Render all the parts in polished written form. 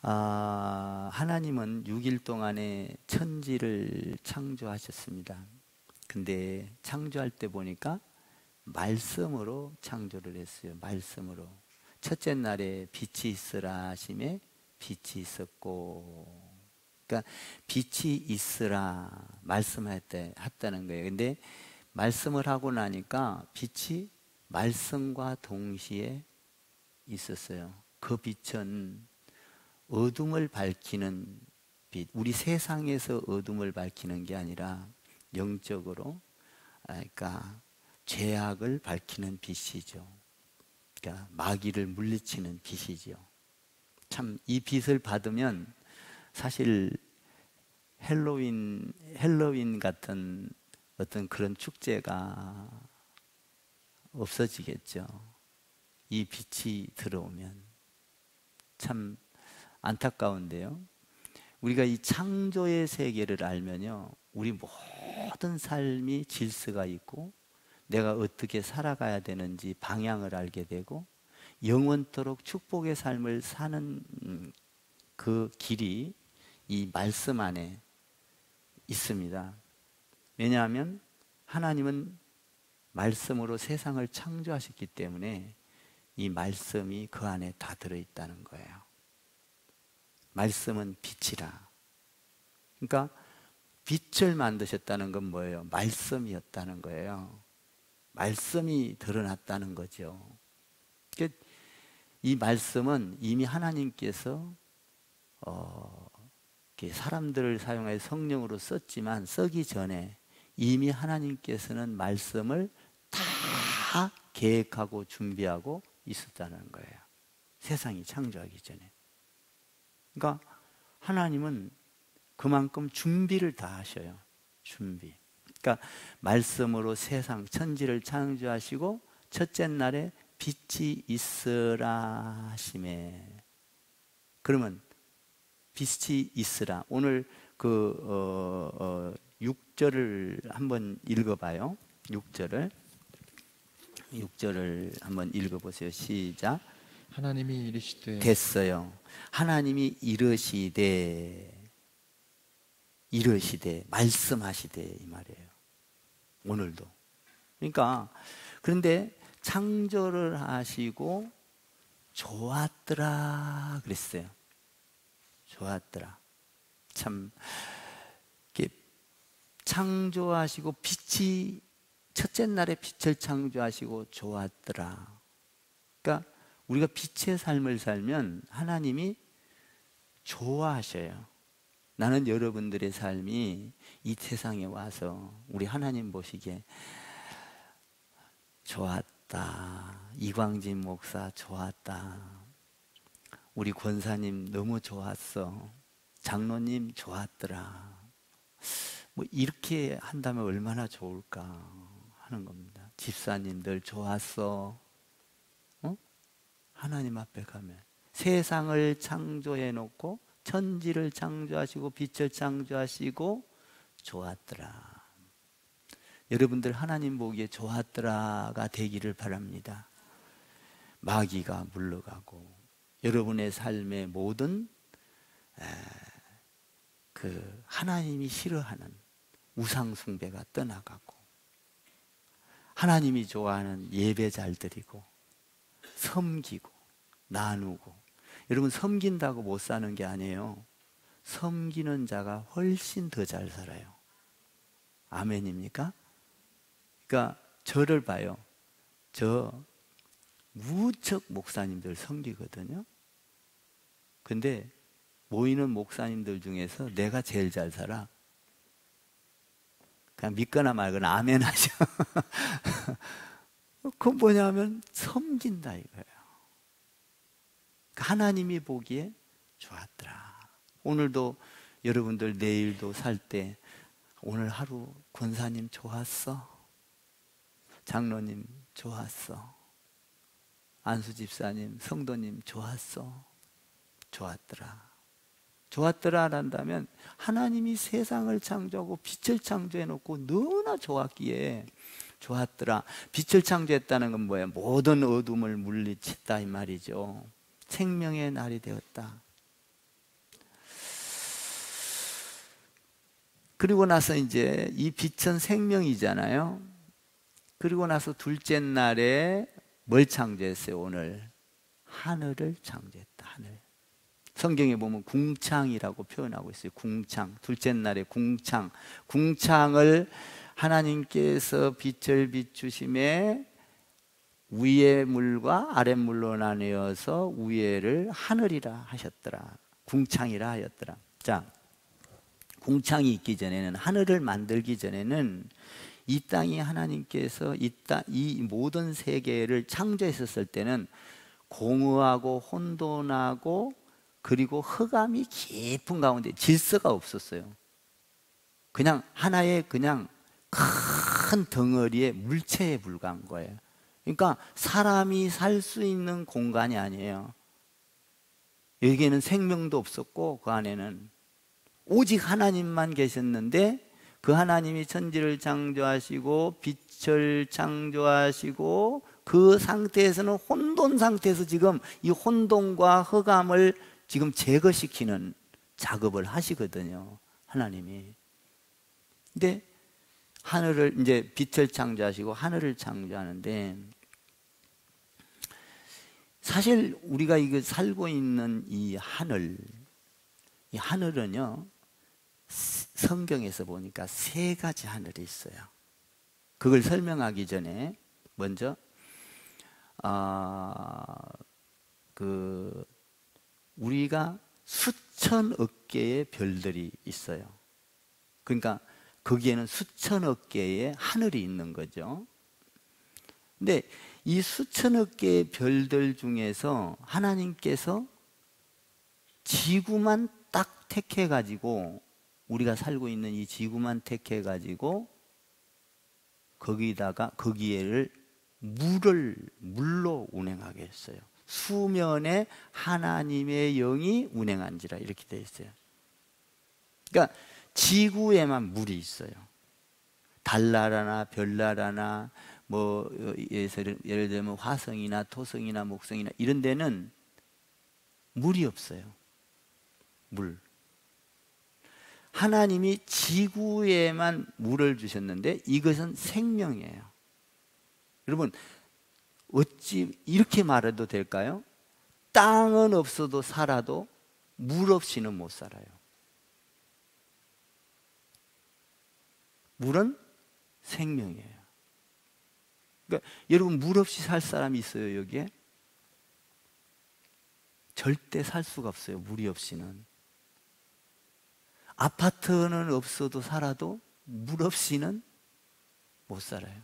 하나님은 6일 동안에 천지를 창조하셨습니다. 근데 창조할 때 보니까 말씀으로 창조를 했어요. 말씀으로. 첫째 날에 빛이 있으라 하심에 빛이 있었고, 그러니까 빛이 있으라 말씀했다는 거예요. 근데 말씀을 하고 나니까 빛이 말씀과 동시에 있었어요. 그 빛은 어둠을 밝히는 빛, 우리 세상에서 어둠을 밝히는 게 아니라 영적으로, 그러니까 죄악을 밝히는 빛이죠. 그러니까 마귀를 물리치는 빛이죠. 참 이 빛을 받으면 사실 헬로윈 같은 어떤 그런 축제가 없어지겠죠. 이 빛이 들어오면. 참 안타까운데요. 우리가 이 창조의 세계를 알면요, 우리 모든 삶이 질서가 있고 내가 어떻게 살아가야 되는지 방향을 알게 되고 영원토록 축복의 삶을 사는 그 길이 이 말씀 안에 있습니다. 왜냐하면 하나님은 말씀으로 세상을 창조하셨기 때문에 이 말씀이 그 안에 다 들어있다는 거예요. 말씀은 빛이라. 그러니까 빛을 만드셨다는 건 뭐예요? 말씀이었다는 거예요. 말씀이 드러났다는 거죠. 이 말씀은 이미 하나님께서 사람들을 사용해 성령으로 썼지만 쓰기 전에 이미 하나님께서는 말씀을 다 계획하고 준비하고 있었다는 거예요. 세상이 창조하기 전에. 그러니까 하나님은 그만큼 준비를 다 하셔요. 준비. 그러니까 말씀으로 세상 천지를 창조하시고 첫째 날에 빛이 있으라 하심에. 그러면 빛이 있으라. 오늘 그 6절을 한번 읽어봐요. 6절을 한번 읽어보세요. 시작. 하나님이 이르시되. 됐어요. 하나님이 이르시되 말씀하시되 이 말이에요. 오늘도. 그러니까 그런데 창조를 하시고 좋았더라 그랬어요. 좋았더라. 참 창조하시고 빛이 첫째 날에 빛을 창조하시고 좋았더라. 그러니까 우리가 빛의 삶을 살면 하나님이 좋아하셔요. 나는 여러분들의 삶이 이 세상에 와서 우리 하나님 보시기에 좋았다. 이광진 목사 좋았다. 우리 권사님 너무 좋았어. 장로님 좋았더라. 뭐 이렇게 한다면 얼마나 좋을까 하는 겁니다. 집사님들 좋았어. 하나님 앞에 가면 세상을 창조해 놓고 천지를 창조하시고 빛을 창조하시고 좋았더라. 여러분들 하나님 보기에 좋았더라가 되기를 바랍니다. 마귀가 물러가고 여러분의 삶의 모든 그 하나님이 싫어하는 우상 숭배가 떠나가고 하나님이 좋아하는 예배 잘 드리고 섬기고 나누고. 여러분 섬긴다고 못 사는 게 아니에요. 섬기는 자가 훨씬 더 잘 살아요. 아멘입니까? 그러니까 저를 봐요. 저 무척 목사님들 섬기거든요. 근데 모이는 목사님들 중에서 내가 제일 잘 살아. 그냥 믿거나 말거나 아멘 하죠. 그건 뭐냐면 섬긴다 이거예요. 하나님이 보기에 좋았더라. 오늘도 여러분들 내일도 살 때 오늘 하루 권사님 좋았어? 장로님 좋았어? 안수 집사님, 성도님 좋았어? 좋았더라. 좋았더라 한다면 하나님이 세상을 창조하고 빛을 창조해 놓고 너무나 좋았기에 좋았더라. 빛을 창조했다는 건 뭐예요? 모든 어둠을 물리쳤다 이 말이죠. 생명의 날이 되었다. 그리고 나서 이제 이 빛은 생명이잖아요. 그리고 나서 둘째 날에 뭘 창조했어요? 오늘 하늘을 창조했다. 하늘. 성경에 보면 궁창이라고 표현하고 있어요. 궁창. 둘째 날에 궁창. 궁창을 하나님께서 빛을 비추심에 위의 물과 아랫 물로 나뉘어서 위에를 하늘이라 하셨더라. 궁창이라 하였더라. 자, 궁창이 있기 전에는, 하늘을 만들기 전에는 이 땅이 하나님께서 이 모든 세계를 창조했었을 때는 공허하고 혼돈하고 그리고 흑암이 깊은 가운데 질서가 없었어요. 그냥 하나의 그냥 큰 덩어리의 물체에 불과한 거예요. 그러니까 사람이 살 수 있는 공간이 아니에요. 여기에는 생명도 없었고 그 안에는 오직 하나님만 계셨는데, 그 하나님이 천지를 창조하시고 빛을 창조하시고 그 상태에서는 혼돈 상태에서 지금 이 혼돈과 흑암을 지금 제거시키는 작업을 하시거든요, 하나님이. 근데 하늘을 이제 빛을 창조하시고 하늘을 창조하는데, 사실 우리가 이거 살고 있는 이 하늘은요, 성경에서 보니까 세 가지 하늘이 있어요. 그걸 설명하기 전에 먼저 우리가 수천억 개의 별들이 있어요. 그러니까 거기에는 수천억 개의 하늘이 있는 거죠. 근데 이 수천억 개의 별들 중에서 하나님께서 지구만 딱 택해가지고, 우리가 살고 있는 이 지구만 택해가지고 거기에를 물로 운행하게 했어요. 수면에 하나님의 영이 운행한지라 이렇게 되어 있어요. 그러니까 지구에만 물이 있어요. 달나라나 별나라나 뭐 예를 들면 화성이나 토성이나 목성이나 이런 데는 물이 없어요. 물. 하나님이 지구에만 물을 주셨는데 이것은 생명이에요. 여러분, 어찌 이렇게 말해도 될까요? 땅은 없어도 살아도 물 없이는 못 살아요. 물은 생명이에요. 그러니까 여러분, 물 없이 살 사람이 있어요, 여기에? 절대 살 수가 없어요, 물이 없이는. 아파트는 없어도 살아도 물 없이는 못 살아요.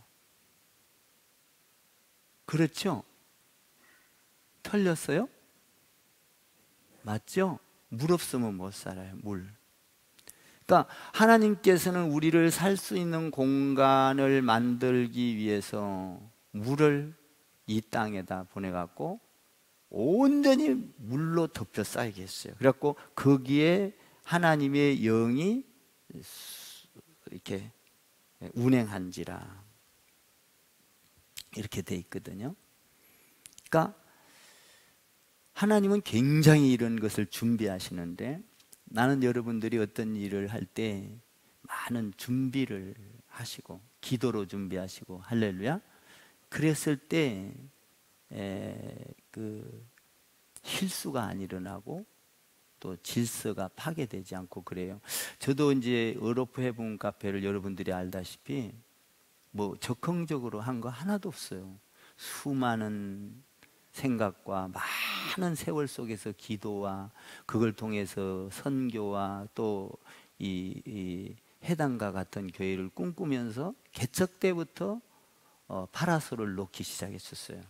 그렇죠? 틀렸어요? 맞죠? 물 없으면 못 살아요, 물. 그러니까 하나님께서는 우리를 살 수 있는 공간을 만들기 위해서 물을 이 땅에다 보내갖고 온전히 물로 덮여 쌓이게 했어요. 그래갖고 거기에 하나님의 영이 이렇게 운행한지라 이렇게 돼 있거든요. 그러니까 하나님은 굉장히 이런 것을 준비하시는데, 나는 여러분들이 어떤 일을 할 때 많은 준비를 하시고 기도로 준비하시고 할렐루야, 그랬을 때 실수가 안 일어나고 또 질서가 파괴되지 않고 그래요. 저도 이제 어로프 해본 카페를 여러분들이 알다시피 뭐 적극적으로 한 거 하나도 없어요. 수많은 생각과 많은 세월 속에서 기도와 그걸 통해서 선교와 또 이 해당과 같은 교회를 꿈꾸면서 개척 때부터 파라솔을 놓기 시작했었어요.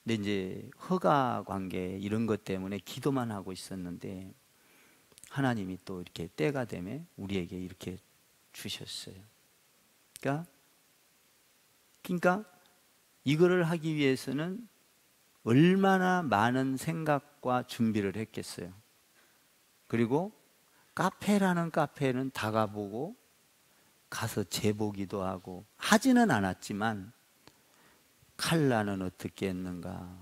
근데 이제 허가 관계 이런 것 때문에 기도만 하고 있었는데 하나님이 또 이렇게 때가 되면 우리에게 이렇게 주셨어요. 그러니까 이거를 하기 위해서는 얼마나 많은 생각과 준비를 했겠어요. 그리고 카페라는 카페는 다 가보고 가서 재보기도 하고 하지는 않았지만 칼라는 어떻게 했는가,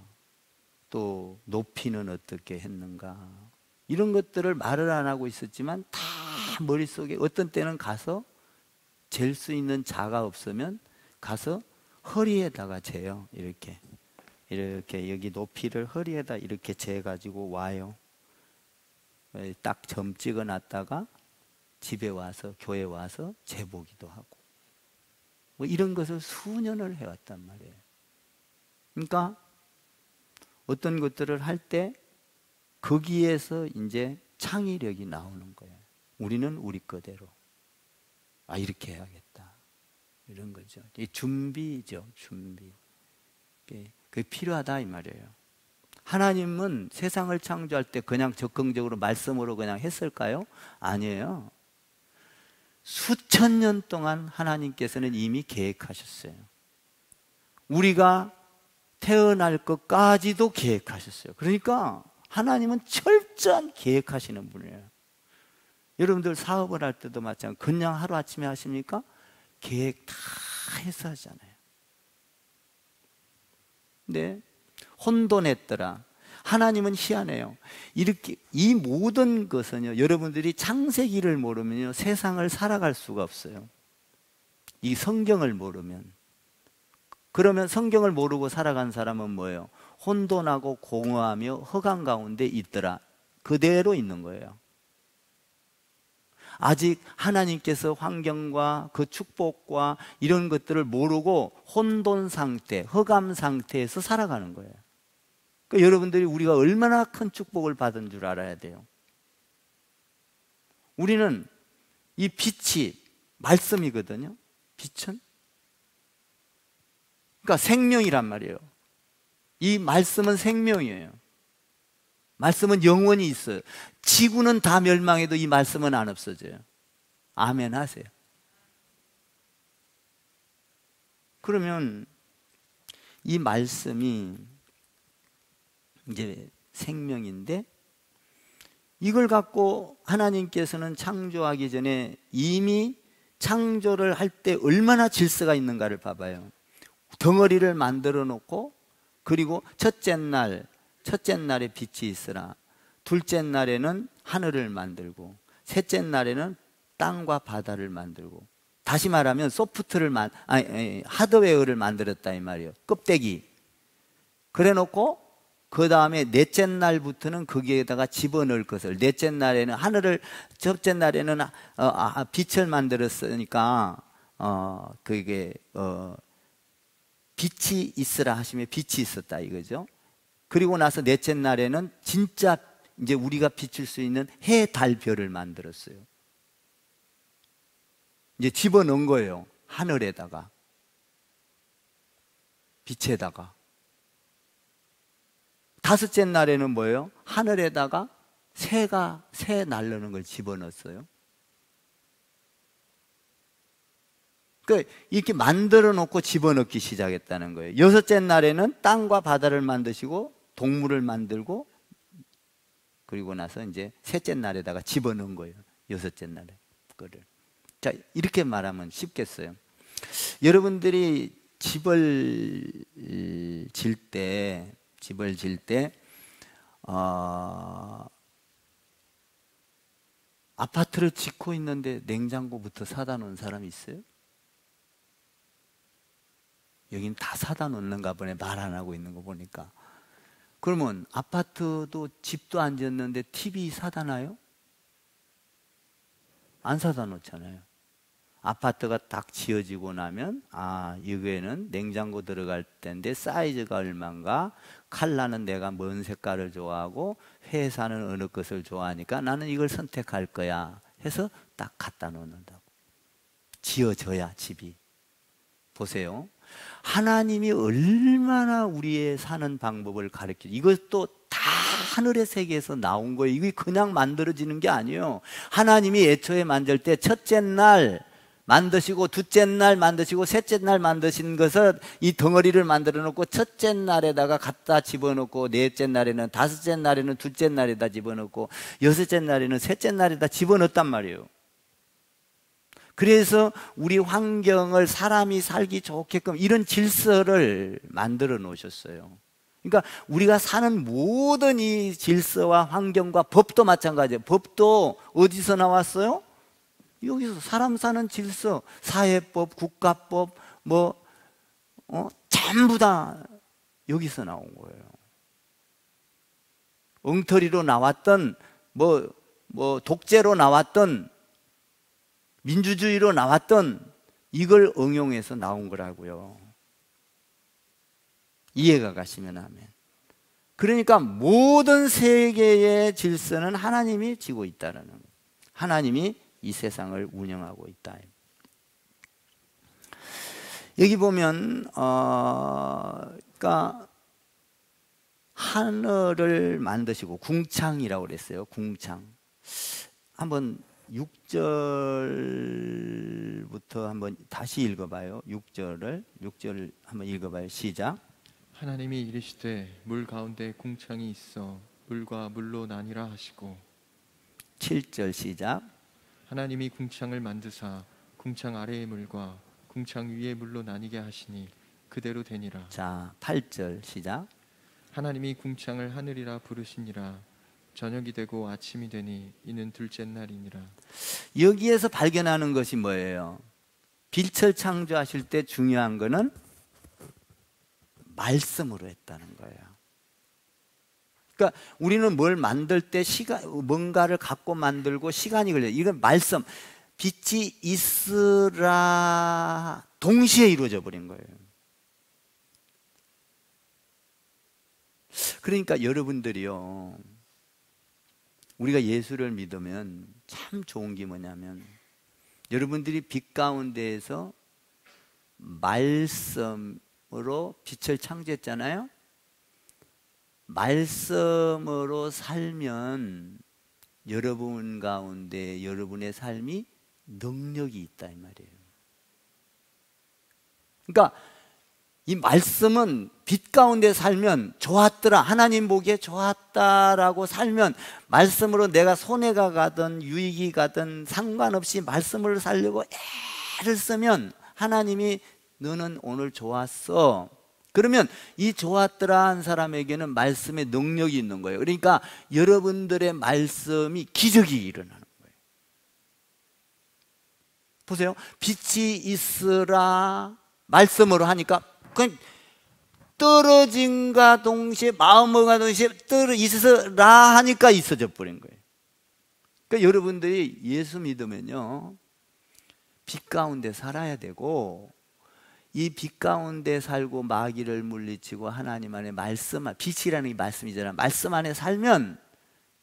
또 높이는 어떻게 했는가, 이런 것들을 말을 안 하고 있었지만 다 머릿속에 어떤 때는 가서 잴 수 있는 자가 없으면 가서 허리에다가 재요. 이렇게 여기 높이를 허리에다 이렇게 재가지고 와요. 딱 점 찍어 놨다가 집에 와서 교회 와서 재보기도 하고 뭐 이런 것을 수년을 해왔단 말이에요. 그러니까 어떤 것들을 할 때 거기에서 이제 창의력이 나오는 거예요. 우리는 우리 거대로 이렇게 해야겠다 이런 거죠. 이 준비죠. 준비. 그게 필요하다 이 말이에요. 하나님은 세상을 창조할 때 그냥 적극적으로 말씀으로 그냥 했을까요? 아니에요. 수천 년 동안 하나님께서는 이미 계획하셨어요. 우리가 태어날 것까지도 계획하셨어요. 그러니까 하나님은 철저한 계획하시는 분이에요. 여러분들 사업을 할 때도 마찬가지로 그냥 하루아침에 하십니까? 계획 다 해서 하잖아요. 네, 혼돈했더라. 하나님은 희한해요. 이렇게 이 모든 것은요, 여러분들이 창세기를 모르면요 세상을 살아갈 수가 없어요. 이 성경을 모르면. 그러면 성경을 모르고 살아간 사람은 뭐예요? 혼돈하고 공허하며 허감 가운데 있더라. 그대로 있는 거예요. 아직 하나님께서 환경과 그 축복과 이런 것들을 모르고 혼돈 상태, 허감 상태에서 살아가는 거예요. 그러니까 여러분들이 우리가 얼마나 큰 축복을 받은 줄 알아야 돼요. 우리는 이 빛이 말씀이거든요. 빛은 그러니까 생명이란 말이에요. 이 말씀은 생명이에요. 말씀은 영원히 있어요. 지구는 다 멸망해도 이 말씀은 안 없어져요. 아멘 하세요. 그러면 이 말씀이 이제 생명인데 이걸 갖고 하나님께서는 창조하기 전에 이미 창조를 할 때 얼마나 질서가 있는가를 봐봐요. 덩어리를 만들어 놓고 그리고 첫째 날에 빛이 있으라. 둘째 날에는 하늘을 만들고 셋째 날에는 땅과 바다를 만들고 다시 말하면 하드웨어를 만들었다 이 말이에요. 껍데기. 그래 놓고 그 다음에 넷째 날부터는 거기에다가 집어넣을 것을 넷째 날에는 첫째 날에는 빛을 만들었으니까 그게 빛이 있으라 하시면 빛이 있었다 이거죠. 그리고 나서 넷째 날에는 진짜 이제 우리가 비출 수 있는 해, 달, 별을 만들었어요. 이제 집어넣은 거예요. 하늘에다가 빛에다가. 다섯째 날에는 뭐예요? 하늘에다가 새 날르는 걸 집어넣었어요. 그러니까 이렇게 만들어 놓고 집어넣기 시작했다는 거예요. 여섯째 날에는 땅과 바다를 만드시고 동물을 만들고 그리고 나서 이제 셋째 날에다가 집어넣은 거예요. 여섯째 날에 거를. 자, 이렇게 말하면 쉽겠어요. 여러분들이 집을 질 때 아파트를 짓고 있는데 냉장고부터 사다 놓은 사람이 있어요? 여긴 다 사다 놓는가 보네. 말 안 하고 있는 거 보니까. 그러면 아파트도 집도 안 지었는데 TV 사다 놔요? 안 사다 놓잖아요. 아파트가 딱 지어지고 나면 여기에는 냉장고 들어갈 때인데 사이즈가 얼마인가, 컬러는 내가 뭔 색깔을 좋아하고 회사는 어느 것을 좋아하니까 나는 이걸 선택할 거야 해서 딱 갖다 놓는다고. 지어져야 집이. 보세요. 하나님이 얼마나 우리의 사는 방법을 가르쳐. 이것도 다 하늘의 세계에서 나온 거예요. 이게 그냥 만들어지는 게 아니에요. 하나님이 애초에 만들 때 첫째 날 만드시고 둘째 날 만드시고 셋째 날 만드신 것을 이 덩어리를 만들어 놓고 첫째 날에다가 갖다 집어넣고 넷째 날에는 다섯째 날에는 둘째 날에다 집어넣고 여섯째 날에는 셋째 날에다 집어넣었단 말이에요. 그래서 우리 환경을 사람이 살기 좋게끔 이런 질서를 만들어 놓으셨어요. 그러니까 우리가 사는 모든 이 질서와 환경과 법도 마찬가지예요. 법도 어디서 나왔어요? 여기서 사람 사는 질서, 사회법, 국가법, 전부 다 여기서 나온 거예요. 엉터리로 나왔던, 독재로 나왔던, 민주주의로 나왔던, 이걸 응용해서 나온 거라고요. 이해가 가시면 하면. 그러니까 모든 세계의 질서는 하나님이 지고 있다는 거예요. 하나님이 이 세상을 운영하고 있다. 여기 보면 그러니까 하늘을 만드시고 궁창이라고 그랬어요. 궁창. 한번 6절부터 한번 다시 읽어봐요. 6절 한번 읽어봐요. 시작. 하나님이 이르시되 물 가운데 궁창이 있어 물과 물로 나뉘라 하시고 7절 시작. 하나님이 궁창을 만드사 궁창 아래의 물과 궁창 위의 물로 나뉘게 하시니 그대로 되니라. 자, 8절 시작. 하나님이 궁창을 하늘이라 부르시니라. 저녁이 되고 아침이 되니 이는 둘째 날이니라. 여기에서 발견하는 것이 뭐예요? 빛을 창조하실 때 중요한 거는 말씀으로 했다는 거예요. 그러니까 우리는 뭘 만들 때 뭔가를 갖고 만들고 시간이 걸려요. 이건 말씀. 빛이 있으라 동시에 이루어져 버린 거예요. 그러니까 여러분들이요, 우리가 예수를 믿으면 참 좋은 게 뭐냐면, 여러분들이 빛 가운데에서 말씀으로 빛을 창조했잖아요. 말씀으로 살면 여러분 가운데 여러분의 삶이 능력이 있다 이 말이에요. 그러니까 이 말씀은 빛 가운데 살면 좋았더라, 하나님 보기에 좋았다라고 살면, 말씀으로 내가 손해가 가든 유익이 가든 상관없이 말씀을 살려고 애를 쓰면 하나님이 너는 오늘 좋았어. 그러면 이 좋았더라 한 사람에게는 말씀의 능력이 있는 거예요. 그러니까 여러분들의 말씀이 기적이 일어나는 거예요. 보세요. 빛이 있으라 말씀으로 하니까 그냥 떨어진과 동시에 마음과 동시에 있으라 하니까 있어져 버린 거예요. 그러니까 여러분들이 예수 믿으면요, 빛 가운데 살아야 되고, 이 빛 가운데 살고 마귀를 물리치고 하나님 안에 말씀, 빛이라는 게 말씀이잖아요. 말씀 안에 살면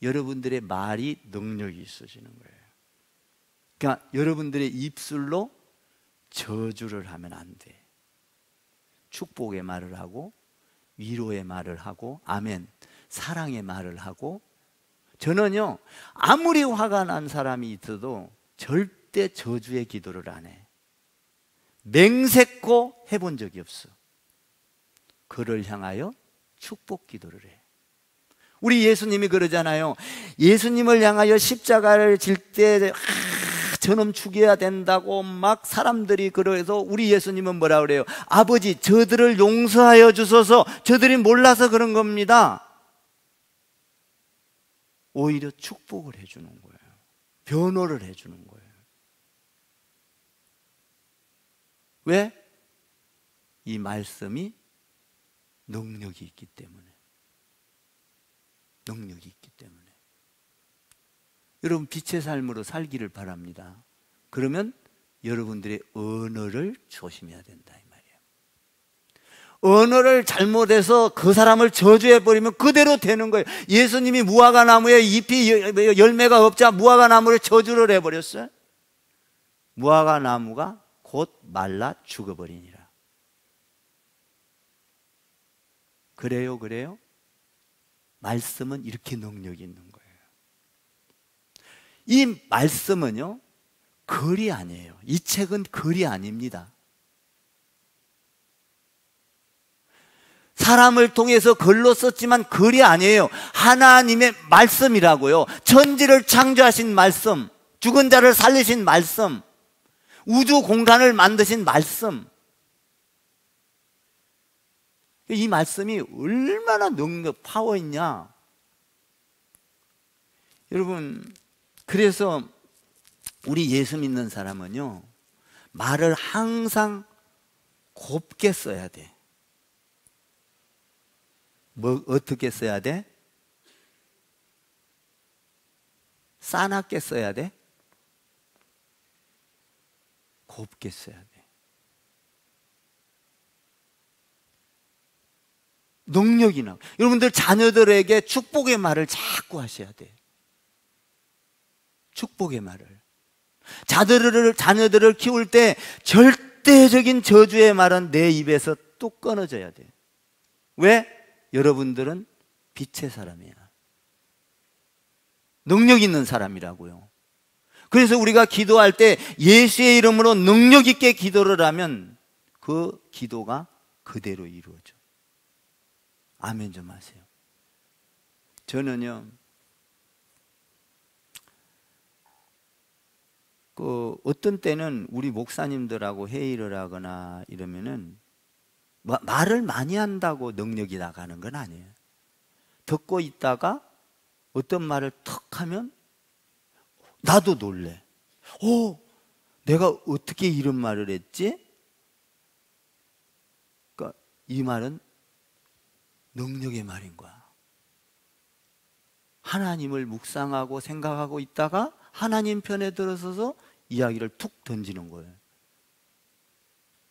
여러분들의 말이 능력이 있어지는 거예요. 그러니까 여러분들의 입술로 저주를 하면 안 돼. 축복의 말을 하고, 위로의 말을 하고, 아멘, 사랑의 말을 하고. 저는요, 아무리 화가 난 사람이 있어도 절대 저주의 기도를 안 해. 맹세코 해본 적이 없어. 그를 향하여 축복 기도를 해. 우리 예수님이 그러잖아요. 예수님을 향하여 십자가를 질 때 저놈 죽여야 된다고 막 사람들이 그래서 우리 예수님은 뭐라 그래요? 아버지, 저들을 용서하여 주소서. 저들이 몰라서 그런 겁니다. 오히려 축복을 해주는 거예요. 변호를 해주는 거예요. 왜? 이 말씀이 능력이 있기 때문에. 능력이 있기 때문에. 여러분, 빛의 삶으로 살기를 바랍니다. 그러면 여러분들의 언어를 조심해야 된다 이 말이에요. 언어를 잘못해서 그 사람을 저주해버리면 그대로 되는 거예요. 예수님이 무화과 나무에 잎이 열매가 없자 무화과 나무를 저주를 해버렸어요. 무화과 나무가 곧 말라 죽어버리니라. 그래요, 그래요? 말씀은 이렇게 능력이 있는 거예요. 이 말씀은요, 글이 아니에요. 이 책은 글이 아닙니다. 사람을 통해서 글로 썼지만 글이 아니에요. 하나님의 말씀이라고요. 천지를 창조하신 말씀, 죽은 자를 살리신 말씀, 우주 공간을 만드신 말씀. 이 말씀이 얼마나 능력, 파워 있냐. 여러분, 그래서 우리 예수 믿는 사람은요, 말을 항상 곱게 써야 돼. 뭐 어떻게 써야 돼? 싸납게 써야 돼? 곱게 써야 돼. 능력이 나. 여러분들 자녀들에게 축복의 말을 자꾸 하셔야 돼. 축복의 말을. 자녀들을 키울 때 절대적인 저주의 말은 내 입에서 뚝 끊어져야 돼. 왜? 여러분들은 빛의 사람이야. 능력 있는 사람이라고요. 그래서 우리가 기도할 때 예수의 이름으로 능력 있게 기도를 하면 그 기도가 그대로 이루어져. 아멘 좀 하세요. 저는요, 어떤 때는 우리 목사님들하고 회의를 하거나 이러면은 말을 많이 한다고 능력이 나가는 건 아니에요. 듣고 있다가 어떤 말을 턱 하면 나도 놀래. 내가 어떻게 이런 말을 했지? 그러니까 이 말은 능력의 말인 거야. 하나님을 묵상하고 생각하고 있다가 하나님 편에 들어서서 이야기를 툭 던지는 거예요.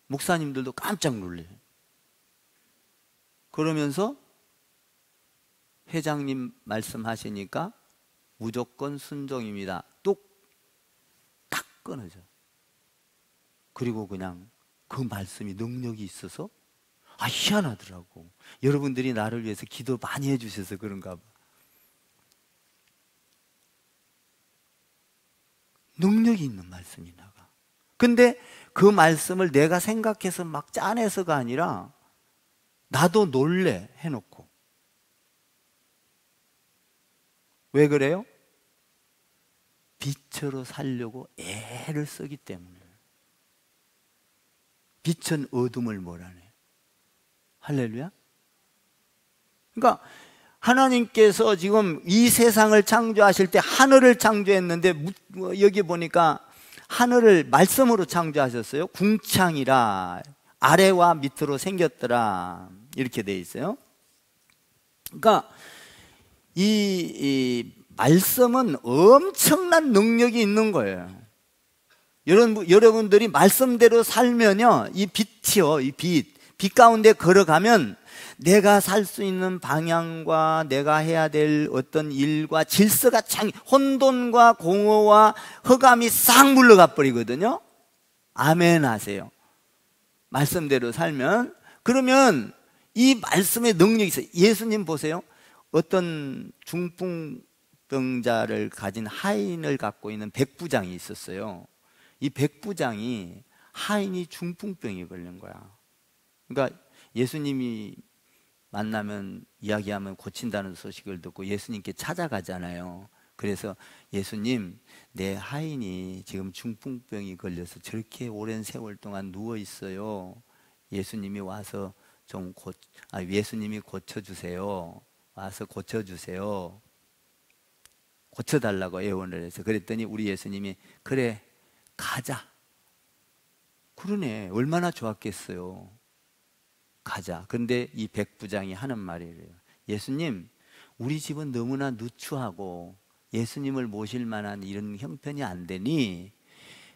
목사님들도 깜짝 놀래요. 그러면서 회장님 말씀하시니까 무조건 순종입니다. 뚝딱 끊어져. 그리고 그냥 그 말씀이 능력이 있어서 희한하더라고. 여러분들이 나를 위해서 기도 많이 해주셔서 그런가 봐. 능력이 있는 말씀이 나가. 근데 그 말씀을 내가 생각해서 막 짜내서가 아니라 나도 놀래 해놓고. 왜 그래요? 빛으로 살려고 애를 쓰기 때문에. 빛은 어둠을 몰아내. 할렐루야. 그러니까 하나님께서 지금 이 세상을 창조하실 때 하늘을 창조했는데 여기 보니까 하늘을 말씀으로 창조하셨어요. 궁창이라 아래와 밑으로 생겼더라 이렇게 돼 있어요. 그러니까 이 말씀은 엄청난 능력이 있는 거예요. 여러분들이 말씀대로 살면요, 이 빛이요, 이 빛 가운데 걸어가면 내가 살 수 있는 방향과 내가 해야 될 어떤 일과 질서가 혼돈과 공허와 흑암이 싹 물러가 버리거든요. 아멘 하세요. 말씀대로 살면. 그러면 이 말씀의 능력이 있어요. 예수님 보세요. 어떤 중풍병자를 가진 하인을 갖고 있는 백부장이 있었어요. 이 백부장이 하인이 중풍병에 걸린 거야. 그러니까 예수님이 만나면 이야기하면 고친다는 소식을 듣고 예수님께 찾아가잖아요. 그래서 예수님, 내 하인이 지금 중풍병이 걸려서 저렇게 오랜 세월 동안 누워 있어요. 예수님이 와서 예수님이 고쳐주세요. 와서 고쳐주세요. 고쳐달라고 애원을 해서 그랬더니 우리 예수님이 그래 가자. 그러네. 얼마나 좋았겠어요. 가자. 그런데 이 백부장이 하는 말이래요. 예수님, 우리 집은 너무나 누추하고 예수님을 모실 만한 이런 형편이 안 되니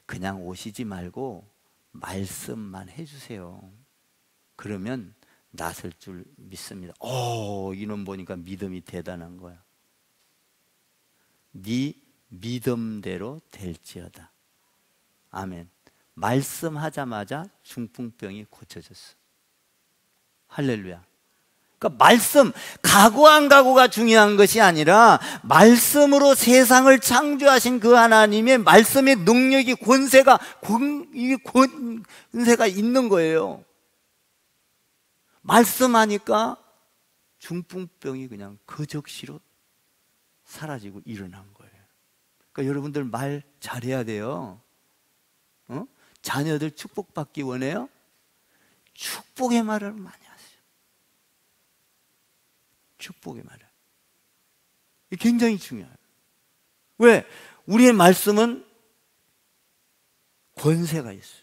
그냥 오시지 말고 말씀만 해주세요. 그러면 낫을 줄 믿습니다. 이놈 보니까 믿음이 대단한 거야. 네 믿음대로 될지어다. 아멘. 말씀하자마자 중풍병이 고쳐졌어. 할렐루야. 그러니까 말씀, 가고 안 가고가 중요한 것이 아니라 말씀으로 세상을 창조하신 그 하나님의 말씀의 능력이 권세가 있는 거예요. 말씀하니까 중풍병이 그냥 그 즉시로 사라지고 일어난 거예요. 그러니까 여러분들 말 잘해야 돼요. 자녀들 축복받기 원해요? 축복의 말을 많이 하세요. 축복의 말을. 이게 굉장히 중요해요. 왜? 우리의 말씀은 권세가 있어요.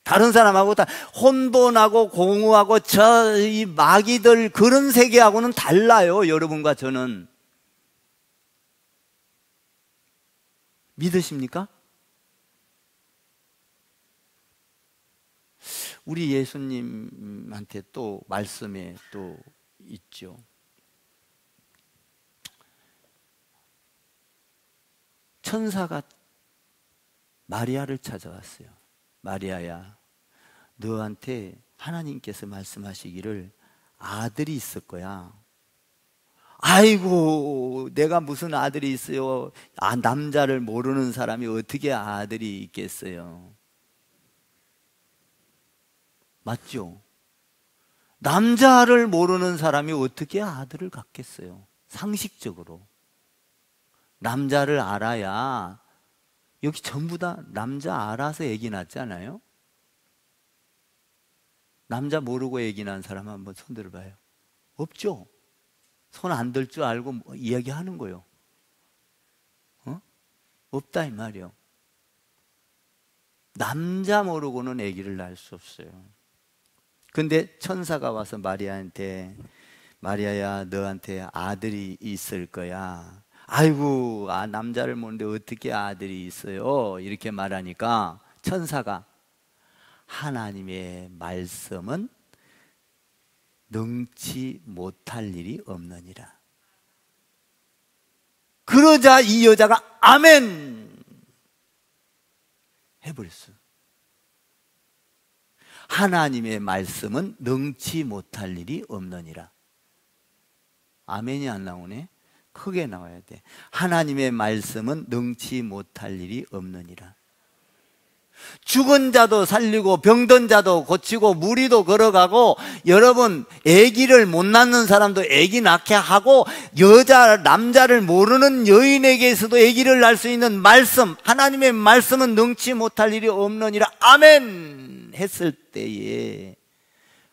다른 사람하고 다 혼돈하고 공허하고 저 이 마귀들 그런 세계하고는 달라요. 여러분과 저는. 믿으십니까? 우리 예수님한테 또 말씀에 또 있죠. 천사가 마리아를 찾아왔어요. 마리아야, 너한테 하나님께서 말씀하시기를 아들이 있을 거야. 아이고, 내가 무슨 아들이 있어요. 남자를 모르는 사람이 어떻게 아들이 있겠어요? 맞죠? 남자를 모르는 사람이 어떻게 아들을 갖겠어요? 상식적으로. 남자를 알아야, 여기 전부 다 남자 알아서 애기 낳잖아요? 남자 모르고 애기 낳은 사람 한번 손 들어봐요. 없죠? 손 안 들 줄 알고 이야기하는 거예요. 없다 이 말이에요. 남자 모르고는 아기를 낳을 수 없어요. 근데 천사가 와서 마리아한테, 마리아야, 너한테 아들이 있을 거야. 아이고, 남자를 모르는데 어떻게 아들이 있어요? 이렇게 말하니까 천사가, 하나님의 말씀은 능치 못할 일이 없느니라. 그러자 이 여자가 아멘 해버렸어요. 하나님의 말씀은 능치 못할 일이 없느니라. 아멘이 안 나오네. 크게 나와야 돼. 하나님의 말씀은 능치 못할 일이 없느니라. 죽은 자도 살리고 병든 자도 고치고 무리도 걸어가고, 여러분 아기를 못 낳는 사람도 아기 낳게 하고, 남자를 모르는 여인에게서도 아기를 낳을 수 있는 말씀, 하나님의 말씀은 능치 못할 일이 없느니라. 아멘 했을 때에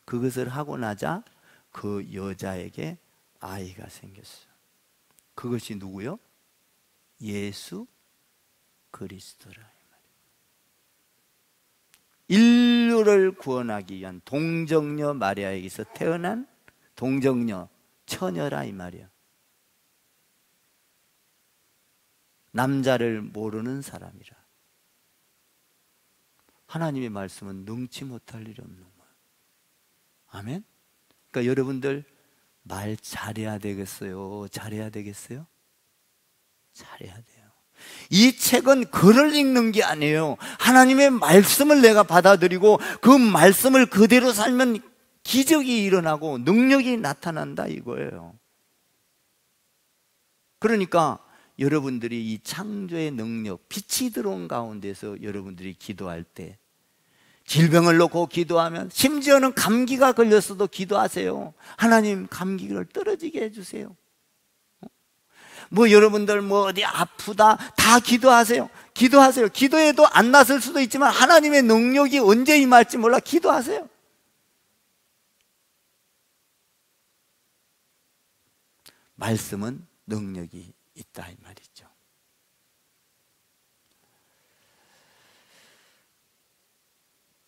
그것을 하고 나자 그 여자에게 아이가 생겼어요. 그것이 누구요? 예수 그리스도라. 인류를 구원하기 위한 동정녀 마리아에게서 태어난 동정녀 처녀라 이 말이야. 남자를 모르는 사람이라. 하나님의 말씀은 능치 못할 일이 없는 거야. 아멘. 그러니까 여러분들 말 잘해야 되겠어요? 잘해야 되겠어요? 잘해야 돼요. 이 책은 글을 읽는 게 아니에요. 하나님의 말씀을 내가 받아들이고 그 말씀을 그대로 살면 기적이 일어나고 능력이 나타난다 이거예요. 그러니까 여러분들이 이 창조의 능력, 빛이 들어온 가운데서 여러분들이 기도할 때, 질병을 놓고 기도하면, 심지어는 감기가 걸렸어도 기도하세요. 하나님 감기를 떨어지게 해주세요. 여러분들 어디 아프다 다 기도하세요. 기도하세요. 기도해도 안 났을 수도 있지만 하나님의 능력이 언제 임할지 몰라. 기도하세요. 말씀은 능력이 있다 이 말이죠.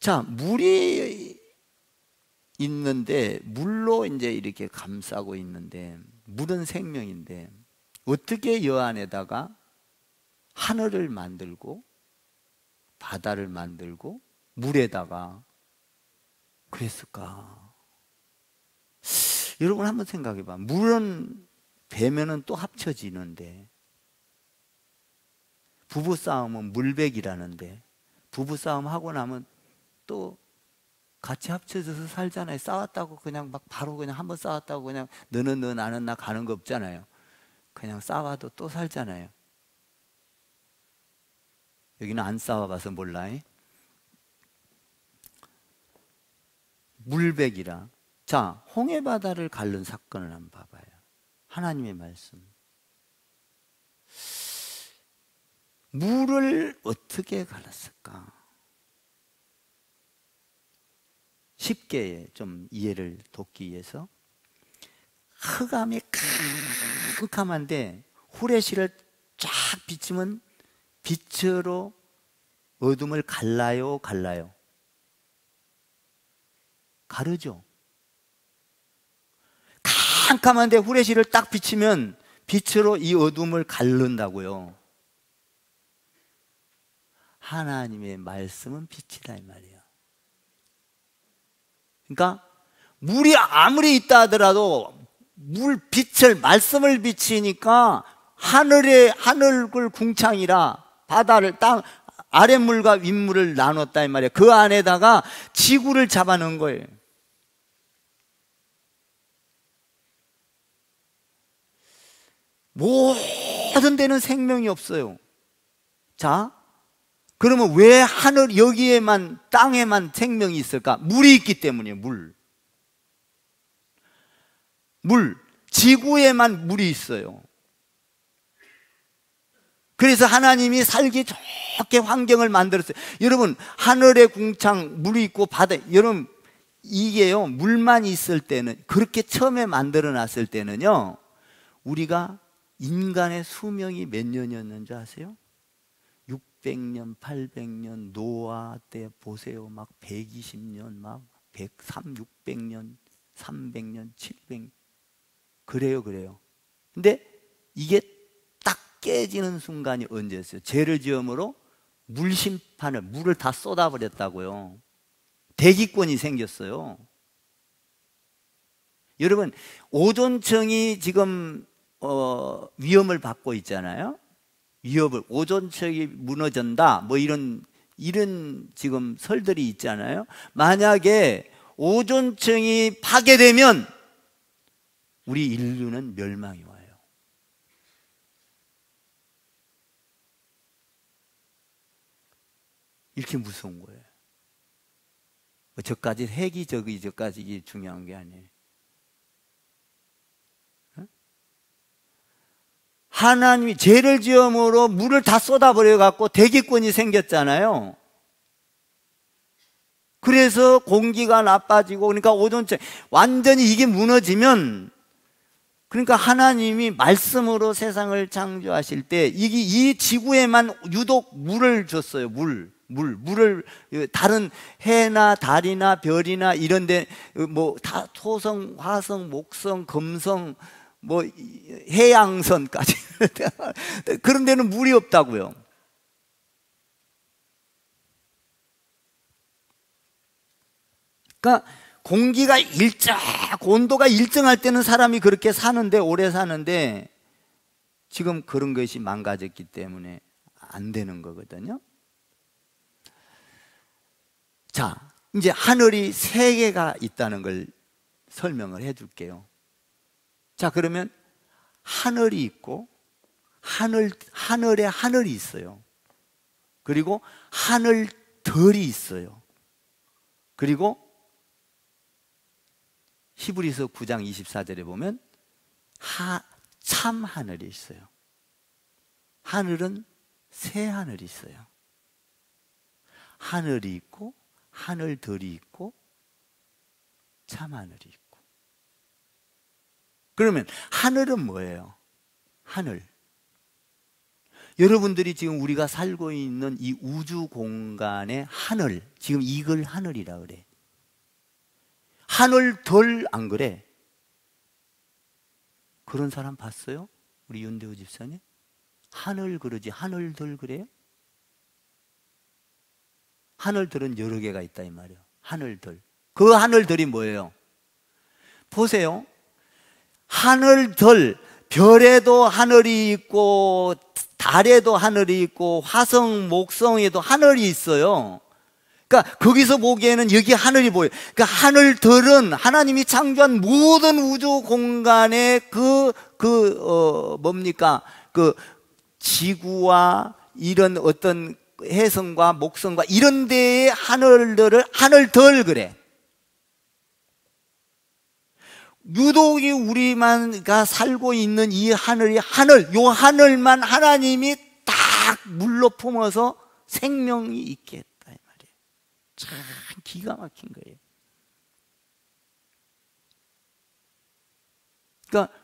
자, 물이 있는데, 물로 이제 이렇게 감싸고 있는데, 물은 생명인데 어떻게 여 안에다가 하늘을 만들고 바다를 만들고 물에다가 그랬을까? 여러분 한번 생각해 봐. 물은 배면은 또 합쳐지는데, 부부싸움은 물백이라는데, 부부싸움 하고 나면 또 같이 합쳐져서 살잖아요. 싸웠다고 그냥 막 바로 그냥 한번 싸웠다고 그냥 너는 너 나는 나 가는 거 없잖아요. 그냥 싸워도 또 살잖아요. 여기는 안 싸워봐서 몰라. 물백이라. 자, 홍해바다를 가른 사건을 한번 봐봐요. 하나님의 말씀. 물을 어떻게 갈았을까? 쉽게 좀 이해를 돕기 위해서, 흑암이 캄캄한데 후레쉬를 쫙 비추면 빛으로 어둠을 갈라요, 갈라요? 가르죠. 캄캄한데 후레쉬를 딱 비치면 빛으로 이 어둠을 가른다고요. 하나님의 말씀은 빛이다 이 말이에요. 그러니까 물이 아무리 있다 하더라도 빛을 말씀을 비치니까 하늘을 궁창이라 바다를 땅 아랫물과 윗물을 나눴다 이 말이에요. 그 안에다가 지구를 잡아놓은 거예요. 모든 데는 생명이 없어요. 자, 그러면 왜 여기에만, 땅에만 생명이 있을까? 물이 있기 때문이에요. 지구에만 물이 있어요. 그래서 하나님이 살기 좋게 환경을 만들었어요. 여러분, 하늘의 궁창, 물이 있고 바다, 여러분, 이게요, 물만 있을 때는, 그렇게 처음에 만들어 놨을 때는요, 우리가 인간의 수명이 몇 년이었는지 아세요? 600년, 800년, 노아 때 보세요. 막 120년, 막 600년, 300년, 700년. 그래요. 근데 이게 딱 깨지는 순간이 언제였어요? 죄를 지음으로 물을 다 쏟아버렸다고요. 대기권이 생겼어요. 여러분, 오존층이 지금 위험을 받고 있잖아요. 오존층이 무너진다, 뭐 이런 지금 설들이 있잖아요. 만약에 오존층이 파괴되면 우리 인류는 멸망이 와요. 이렇게 무서운 거예요. 저까지 저까지 중요한 게 아니에요. 하나님이 죄를 지음으로 물을 다 쏟아버려 갖고 대기권이 생겼잖아요. 그래서 공기가 나빠지고, 그러니까 오존층 완전히 이게 무너지면, 그러니까 하나님이 말씀으로 세상을 창조하실 때 이 지구에만 유독 물을 줬어요. 물을 다른 해나 달이나 별이나 이런데 뭐 다 토성, 화성, 목성, 금성, 뭐 해양선까지 그런 데는 물이 없다고요. 그러니까 공기가 온도가 일정할 때는 사람이 그렇게 사는데, 오래 사는데, 지금 그런 것이 망가졌기 때문에 안 되는 거거든요. 자, 이제 하늘이 3개가 있다는 걸 설명을 해 줄게요. 자, 그러면 하늘이 있고, 하늘에 하늘이 있어요. 그리고 하늘들이 있어요. 그리고 히브리서 9장 24절에 보면 참 하늘이 있어요. 하늘은 새 하늘이 있어요. 하늘이 있고, 하늘들이 있고, 참 하늘이 있고. 그러면 하늘은 뭐예요? 하늘. 여러분들이 지금 우리가 살고 있는 이 우주 공간의 하늘, 지금 이걸 하늘이라 그래. 하늘들 안 그래? 그런 사람 봤어요? 우리 윤대우 집사님? 하늘 그러지 하늘들 그래요? 하늘들은 여러 개가 있다 이 말이에요. 하늘들. 그 하늘들이 뭐예요? 보세요. 하늘들, 별에도 하늘이 있고, 달에도 하늘이 있고, 화성, 목성에도 하늘이 있어요. 그러니까 거기서 보기에는 여기 하늘이 보여요. 그러니까 하늘들은 하나님이 창조한 모든 우주 공간의 뭡니까? 지구와 이런 어떤 해성과 목성과 이런 데의 하늘들을 하늘들 그래. 유독이 우리만가 살고 있는 이 하늘이 요 하늘만 하나님이 딱 물로 품어서 생명이 있게 했다 이 말이에요. 참 기가 막힌 거예요. 그러니까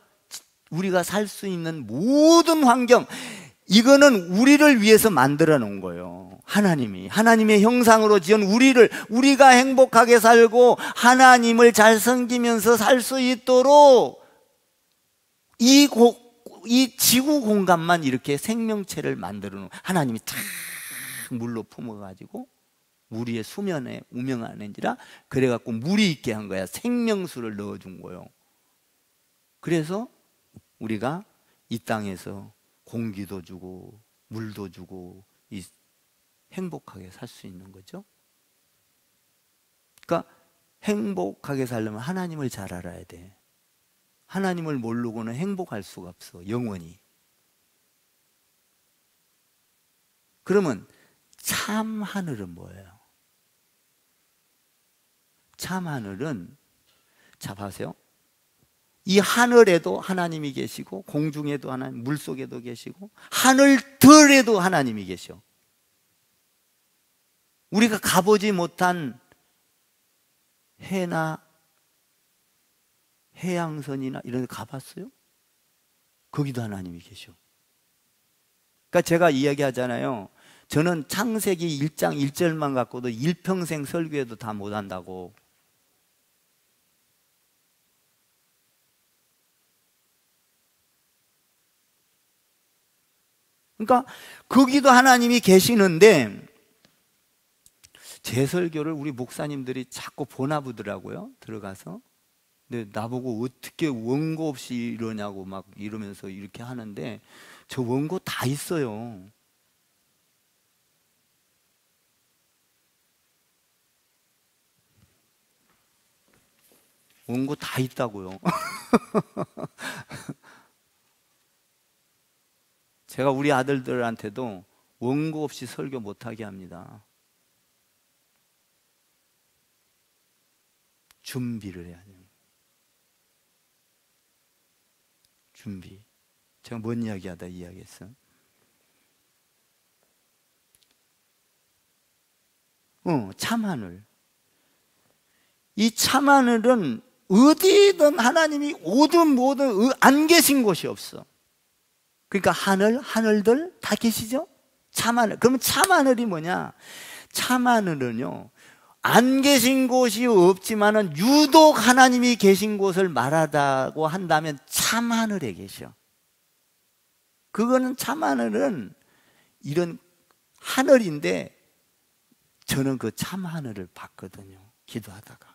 우리가 살 수 있는 모든 환경, 이거는 우리를 위해서 만들어 놓은 거예요. 하나님의 형상으로 지은 우리가 행복하게 살고 하나님을 잘 섬기면서 살 수 있도록 이 지구 공간만 이렇게 생명체를 만들어 놓은, 하나님이 탁 물로 품어가지고 물 위에 수면에 운명하는지라 그래갖고 물이 있게 한 거야. 생명수를 넣어준 거예요. 그래서 우리가 이 땅에서 공기도 주고 물도 주고 행복하게 살 수 있는 거죠. 그러니까 행복하게 살려면 하나님을 잘 알아야 돼. 하나님을 모르고는 행복할 수가 없어, 영원히. 그러면 참 하늘은 뭐예요? 참 하늘은, 자 봐세요. 이 하늘에도 하나님이 계시고 공중에도 하나님, 물속에도 계시고 하늘들에도 하나님이 계셔. 우리가 가보지 못한 해나 해양선이나 이런 데 가봤어요? 거기도 하나님이 계셔. 그러니까 제가 이야기하잖아요. 저는 창세기 1장 1절만 갖고도 일평생 설교해도 다 못한다고. 그러니까 거기도 하나님이 계시는데 제 설교를 우리 목사님들이 자꾸 보나 보더라고요. 들어가서. 근데 나보고 어떻게 원고 없이 이러냐고 막 이러면서 이렇게 하는데 저 원고 다 있어요. 원고 다 있다고요. 제가 우리 아들들한테도 원고 없이 설교 못하게 합니다. 준비를 해야 돼요. 준비. 제가 뭔 이야기하다 이야기했어요? 참하늘. 이 참하늘은 어디든 하나님이 오든 뭐든 안 계신 곳이 없어. 그러니까 하늘들 다 계시죠? 참하늘. 그러면 참하늘이 뭐냐? 참하늘은요, 안 계신 곳이 없지만은 유독 하나님이 계신 곳을 말하다고 한다면 참하늘에 계셔. 그거는 참하늘은 이런 하늘인데 저는 그 참하늘을 봤거든요, 기도하다가.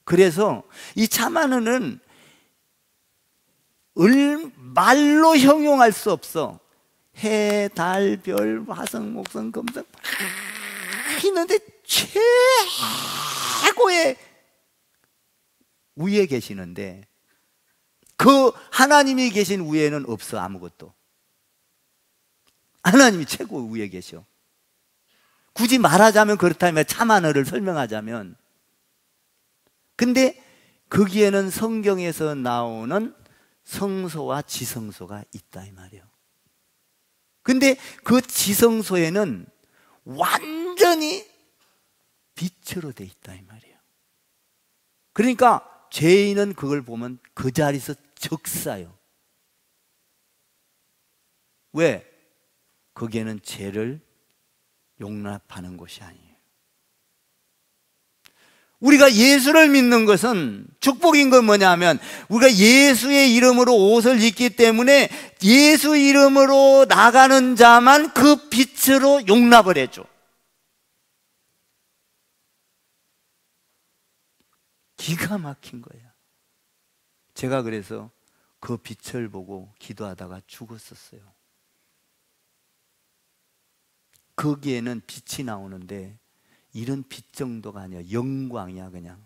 그래서 이 참하늘은 말로 형용할 수 없어. 해, 달, 별, 화성, 목성, 금성 막 있는데 최고의 위에 계시는데 그 하나님이 계신 위에는 없어, 아무것도. 하나님이 최고 위에 계셔. 굳이 말하자면 그렇다면 참하늘을 설명하자면, 근데 거기에는 성경에서 나오는 성소와 지성소가 있다 이 말이에요. 근데 그 지성소에는 완전히 빛으로 돼 있다 이 말이에요. 그러니까 죄인은 그걸 보면 그 자리에서 적사요. 왜? 거기에는 죄를 용납하는 곳이 아니에요. 우리가 예수를 믿는 것은 축복인 건 뭐냐면 우리가 예수의 이름으로 옷을 입기 때문에 예수 이름으로 나가는 자만 그 빛으로 용납을 해줘. 기가 막힌 거야. 제가 그래서 그 빛을 보고 기도하다가 죽었었어요. 거기에는 빛이 나오는데 이런 빛 정도가 아니야. 영광이야. 그냥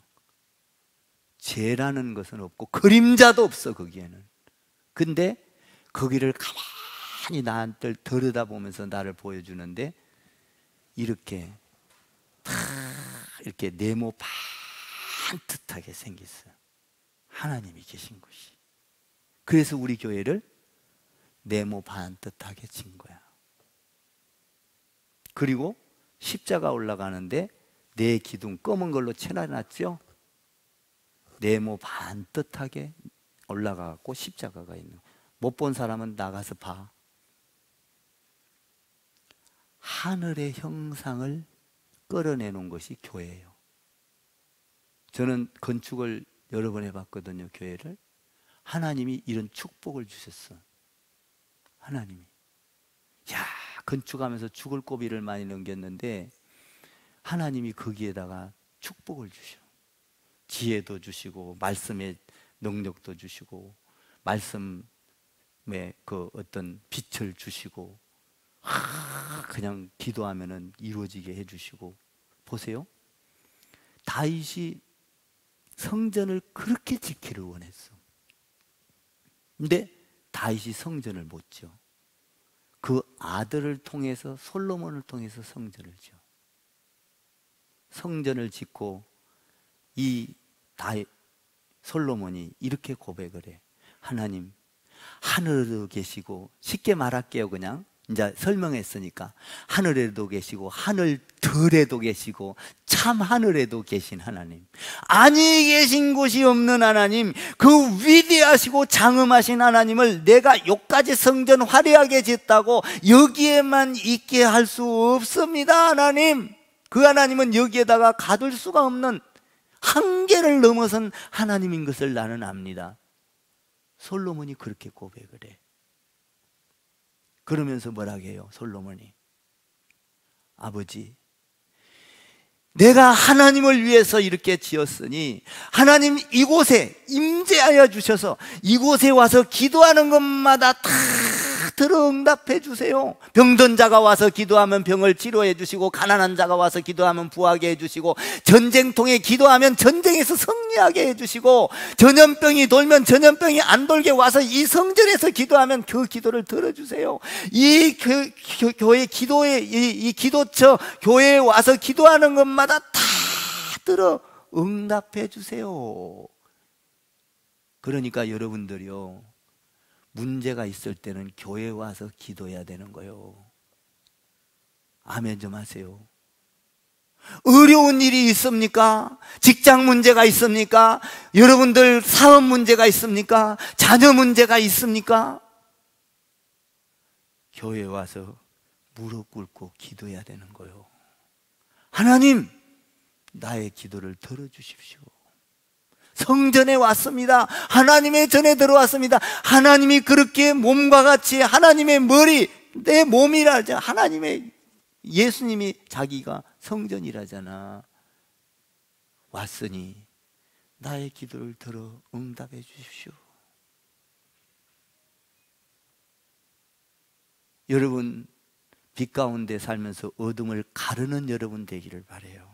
죄라는 것은 없고 그림자도 없어 거기에는. 근데 거기를 가만히 나한테 들여다보면서 나를 보여주는데 이렇게 다 이렇게 네모 반듯하게 생겼어요. 하나님이 계신 곳이. 그래서 우리 교회를 네모 반듯하게 진 거야. 그리고 십자가 올라가는데 네 기둥 검은 걸로 칠해놨죠. 네모 반듯하게 올라가고 십자가가 있는. 못 본 사람은 나가서 봐. 하늘의 형상을 끌어내 놓은 것이 교회예요. 저는 건축을 여러 번 해봤거든요, 교회를. 하나님이 이런 축복을 주셨어. 하나님이. 야, 건축하면서 죽을 고비를 많이 넘겼는데 하나님이 거기에다가 축복을 주셔. 지혜도 주시고 말씀의 능력도 주시고 말씀의 그 어떤 빛을 주시고 그냥 기도하면은 이루어지게 해주시고. 보세요, 다윗이 성전을 그렇게 지키를 원했어. 근데 다윗이 성전을 못 지어. 그 아들을 통해서, 솔로몬을 통해서 성전을 지어. 성전을 짓고 이 솔로몬이 이렇게 고백을 해. 하나님, 하늘에도 계시고, 쉽게 말할게요. 그냥 이제 설명했으니까, 하늘에도 계시고 하늘들에도 계시고 참 하늘에도 계신 하나님, 아니 계신 곳이 없는 하나님, 그 위대하시고 장엄하신 하나님을 내가 요까지 성전 화려하게 짓다고 여기에만 있게 할 수 없습니다. 하나님, 그 하나님은 여기에다가 가둘 수가 없는 한계를 넘어선 하나님인 것을 나는 압니다. 솔로몬이 그렇게 고백을 해. 그러면서 뭐라고 해요, 솔로몬이? 아버지, 내가 하나님을 위해서 이렇게 지었으니 하나님 이곳에 임재하여 주셔서 이곳에 와서 기도하는 것마다 다 들어 응답해 주세요. 병든 자가 와서 기도하면 병을 치료해 주시고, 가난한 자가 와서 기도하면 부하게 해 주시고, 전쟁통에 기도하면 전쟁에서 승리하게 해 주시고, 전염병이 돌면 전염병이 안 돌게 와서 이 성전에서 기도하면 그 기도를 들어주세요. 이 교회 기도에, 이 기도처 교회에 와서 기도하는 것마다 다 들어 응답해 주세요. 그러니까 여러분들이요, 문제가 있을 때는 교회에 와서 기도해야 되는 거예요. 아멘 좀 하세요. 어려운 일이 있습니까? 직장 문제가 있습니까? 여러분들 사업 문제가 있습니까? 자녀 문제가 있습니까? 교회에 와서 무릎 꿇고 기도해야 되는 거예요. 하나님, 나의 기도를 들어주십시오. 성전에 왔습니다. 하나님의 전에 들어왔습니다. 하나님이 그렇게 몸과 같이 하나님의 머리, 내 몸이라잖아. 하나님의, 예수님이 자기가 성전이라잖아. 왔으니 나의 기도를 들어 응답해 주십시오. 여러분, 빛 가운데 살면서 어둠을 가르는 여러분 되기를 바라요.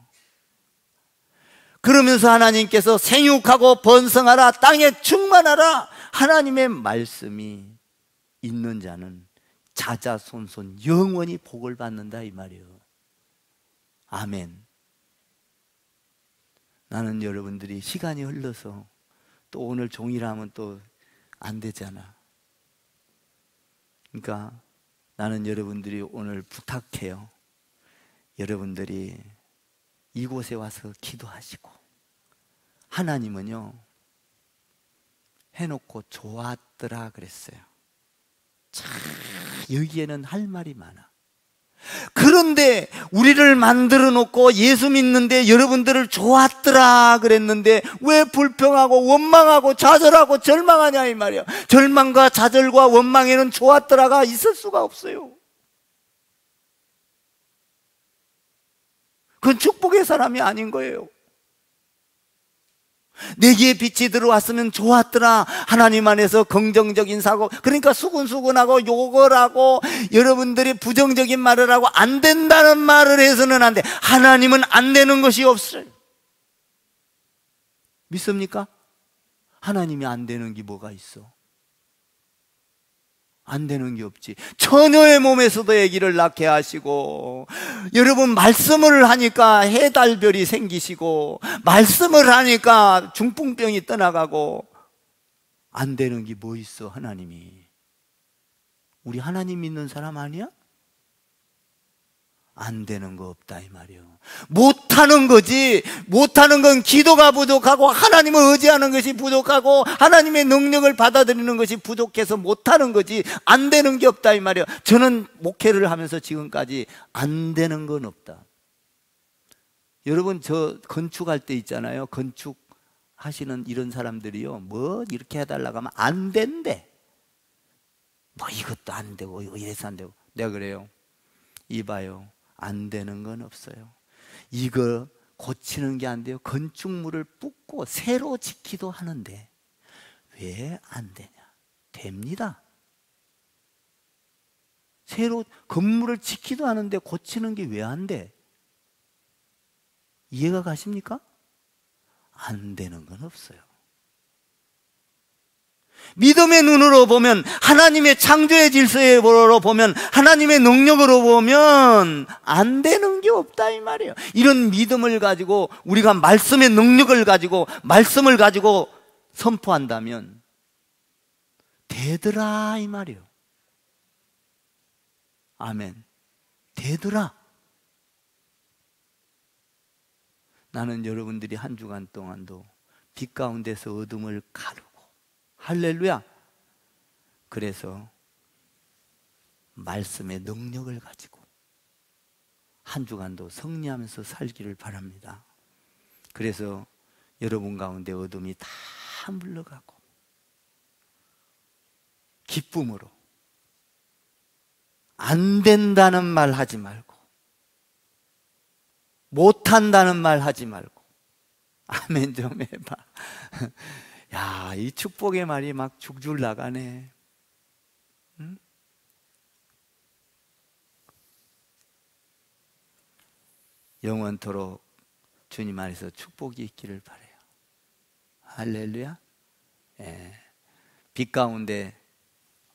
그러면서 하나님께서 생육하고 번성하라, 땅에 충만하라, 하나님의 말씀이 있는 자는 자자손손 영원히 복을 받는다, 이 말이에요. 아멘. 나는 여러분들이 시간이 흘러서 또 오늘 종이라 하면 또 안 되잖아. 그러니까 나는 여러분들이 오늘 부탁해요. 여러분들이 이곳에 와서 기도하시고, 하나님은요, 해놓고 좋았더라 그랬어요. 참, 여기에는 할 말이 많아. 그런데 우리를 만들어 놓고 예수 믿는데 여러분들을 좋았더라 그랬는데 왜 불평하고 원망하고 좌절하고 절망하냐 이 말이야. 절망과 좌절과 원망에는 좋았더라가 있을 수가 없어요. 그건 축복의 사람이 아닌 거예요. 내기에 빛이 들어왔으면 좋았더라. 하나님 안에서 긍정적인 사고, 그러니까 수근수근하고 욕을 하고 여러분들이 부정적인 말을 하고 안 된다는 말을 해서는 안 돼. 하나님은 안 되는 것이 없어요. 믿습니까? 하나님이 안 되는 게 뭐가 있어? 안 되는 게 없지. 처녀의 몸에서도 아기를 낳게 하시고, 여러분 말씀을 하니까 해달별이 생기시고, 말씀을 하니까 중풍병이 떠나가고, 안 되는 게 뭐 있어? 하나님이. 우리 하나님 믿는 사람 아니야? 안 되는 거 없다 이 말이요. 못하는 거지. 못하는 건 기도가 부족하고 하나님을 의지하는 것이 부족하고 하나님의 능력을 받아들이는 것이 부족해서 못하는 거지, 안 되는 게 없다 이 말이요. 저는 목회를 하면서 지금까지 안 되는 건 없다. 여러분, 저 건축할 때 있잖아요. 건축하시는 이런 사람들이요, 뭐 이렇게 해달라고 하면 안 된대. 뭐 이것도 안 되고 이래서 안 되고. 내가 그래요, 이봐요, 안 되는 건 없어요. 이거 고치는 게 안 돼요. 건축물을 붓고 새로 짓기도 하는데 왜 안 되냐? 됩니다. 새로 건물을 짓기도 하는데 고치는 게 왜 안 돼? 이해가 가십니까? 안 되는 건 없어요. 믿음의 눈으로 보면, 하나님의 창조의 질서로 보면, 하나님의 능력으로 보면 안 되는 게 없다 이 말이에요. 이런 믿음을 가지고 우리가 말씀의 능력을 가지고 말씀을 가지고 선포한다면 되더라 이 말이에요. 아멘. 되더라. 나는 여러분들이 한 주간 동안도 빛 가운데서 어둠을 가르고, 할렐루야, 그래서 말씀의 능력을 가지고 한 주간도 승리하면서 살기를 바랍니다. 그래서 여러분 가운데 어둠이 다 물러가고 기쁨으로 안 된다는 말 하지 말고, 못한다는 말 하지 말고, 아멘 좀 해봐. 야, 이 축복의 말이 막 줄줄 나가네. 응? 영원토록 주님 안에서 축복이 있기를 바라요. 할렐루야. 예. 빛 가운데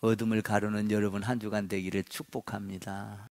어둠을 가르는 여러분 한 주간 되기를 축복합니다.